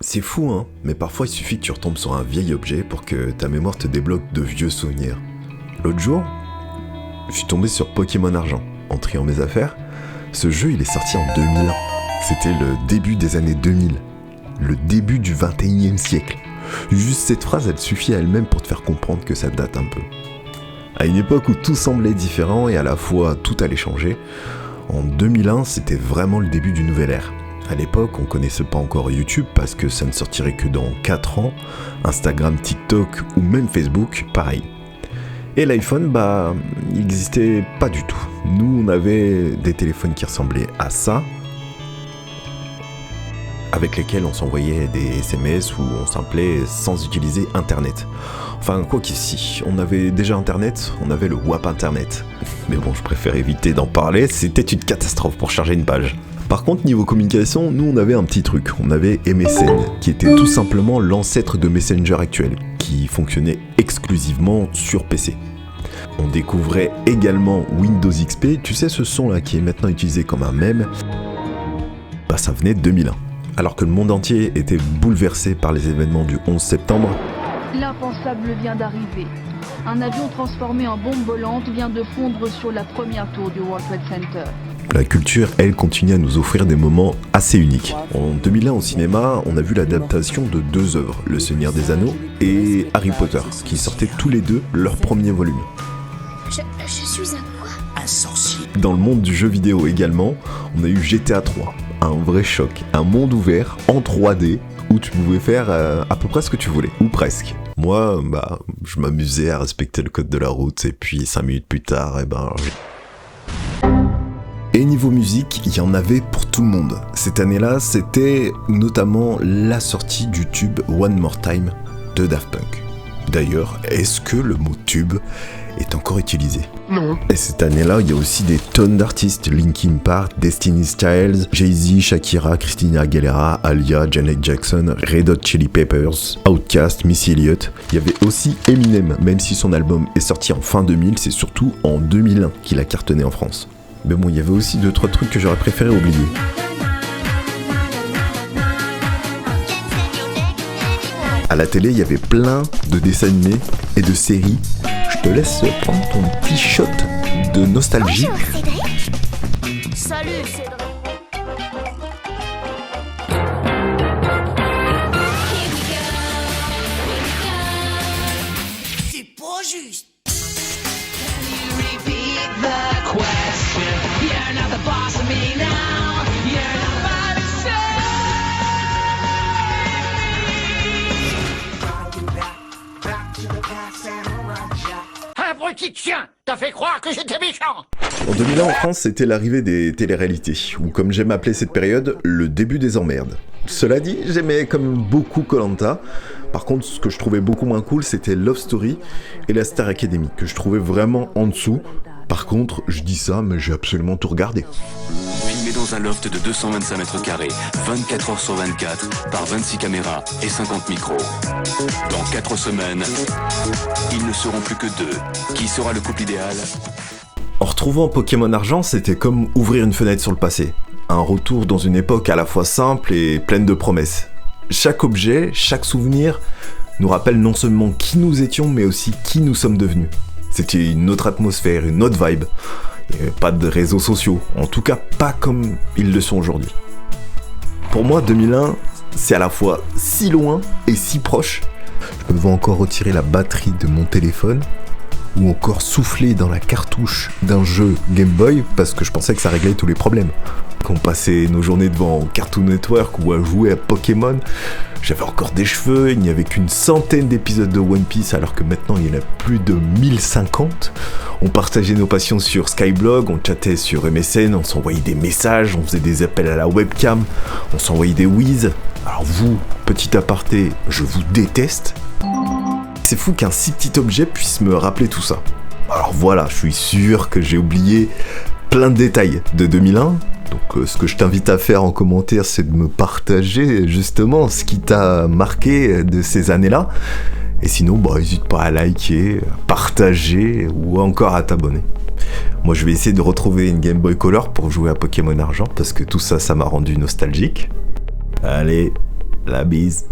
C'est fou, hein, mais parfois il suffit que tu retombes sur un vieil objet pour que ta mémoire te débloque de vieux souvenirs. L'autre jour, je suis tombé sur Pokémon Argent. En triant mes affaires, ce jeu il est sorti en 2001. C'était le début des années 2000. Le début du 21e siècle. Juste cette phrase, elle suffit à elle-même pour te faire comprendre que ça date un peu. À une époque où tout semblait différent et à la fois tout allait changer, en 2001, c'était vraiment le début d'une nouvelle ère. À l'époque, on connaissait pas encore YouTube parce que ça ne sortirait que dans 4 ans. Instagram, TikTok ou même Facebook, pareil. Et l'iPhone, il n'existait pas du tout. Nous, on avait des téléphones qui ressemblaient à ça, avec lesquels on s'envoyait des SMS ou on s'appelait sans utiliser Internet. Enfin, quoi qu'ici, on avait déjà Internet, on avait le WAP Internet. Mais bon, je préfère éviter d'en parler, c'était une catastrophe pour charger une page. Par contre, niveau communication, nous on avait un petit truc, on avait MSN, qui était tout simplement l'ancêtre de Messenger actuel, qui fonctionnait exclusivement sur PC. On découvrait également Windows XP, tu sais ce son là qui est maintenant utilisé comme un mème, ça venait de 2001. Alors que le monde entier était bouleversé par les événements du 11 septembre, l'impensable vient d'arriver. Un avion transformé en bombe volante vient de fondre sur la première tour du World Trade Center. La culture, elle, continue à nous offrir des moments assez uniques. En 2001, au cinéma, on a vu l'adaptation de 2 œuvres, Le Seigneur des Anneaux et Harry Potter, qui sortaient tous les deux leur premier volume. Je suis un quoi ? Un sorcier. Dans le monde du jeu vidéo également, on a eu GTA 3, un vrai choc, un monde ouvert en 3D où tu pouvais faire à peu près ce que tu voulais, ou presque. Moi, je m'amusais à respecter le code de la route et puis 5 minutes plus tard, Et niveau musique, il y en avait pour tout le monde. Cette année-là, c'était notamment la sortie du tube One More Time de Daft Punk. D'ailleurs, est-ce que le mot tube est encore utilisé ? Non. Et cette année-là, il y a aussi des tonnes d'artistes, Linkin Park, Destiny's Child, Jay-Z, Shakira, Christina Aguilera, Alia, Janet Jackson, Red Hot Chili Peppers, Outkast, Missy Elliott. Il y avait aussi Eminem, même si son album est sorti en fin 2000, c'est surtout en 2001 qu'il a cartonné en France. Mais bon, il y avait aussi 2-3 trucs que j'aurais préféré oublier. À la télé, il y avait plein de dessins animés et de séries. Je te laisse prendre ton petit shot de nostalgie. Salut Cédric. C'est pas juste. Abruti de chien, t'as fait croire que j'étais méchant. En 2001 en France, c'était l'arrivée des téléréalités, ou comme j'aime appeler cette période, le début des emmerdes. Cela dit, j'aimais quand même beaucoup Koh-Lanta. Par contre, ce que je trouvais beaucoup moins cool, c'était Love Story et la Star Academy, que je trouvais vraiment en dessous. Par contre, je dis ça, mais j'ai absolument tout regardé. Filmé dans un loft de 225 mètres carrés, 24 heures sur 24, par 26 caméras et 50 micros. Dans 4 semaines, ils ne seront plus que 2. Qui sera le couple idéal ? En retrouvant Pokémon Argent, c'était comme ouvrir une fenêtre sur le passé. Un retour dans une époque à la fois simple et pleine de promesses. Chaque objet, chaque souvenir nous rappelle non seulement qui nous étions, mais aussi qui nous sommes devenus. C'était une autre atmosphère, une autre vibe. Il n'y avait pas de réseaux sociaux, en tout cas pas comme ils le sont aujourd'hui. Pour moi, 2001, c'est à la fois si loin et si proche. Je peux encore retirer la batterie de mon téléphone, ou encore souffler dans la cartouche d'un jeu Game Boy, parce que je pensais que ça réglait tous les problèmes. Quand on passait nos journées devant Cartoon Network ou à jouer à Pokémon, j'avais encore des cheveux, il n'y avait qu'une centaine d'épisodes de One Piece alors que maintenant il y en a plus de 1050. On partageait nos passions sur Skyblog, on chattait sur MSN, on s'envoyait des messages, on faisait des appels à la webcam, on s'envoyait des whiz. Alors vous, petit aparté, je vous déteste. C'est fou qu'un si petit objet puisse me rappeler tout ça. Alors voilà, je suis sûr que j'ai oublié plein de détails de 2001. Donc ce que je t'invite à faire en commentaire, c'est de me partager justement ce qui t'a marqué de ces années-là. Et sinon, n'hésite pas à liker, à partager ou encore à t'abonner. Moi, je vais essayer de retrouver une Game Boy Color pour jouer à Pokémon Argent parce que tout ça, ça m'a rendu nostalgique. Allez, La bise.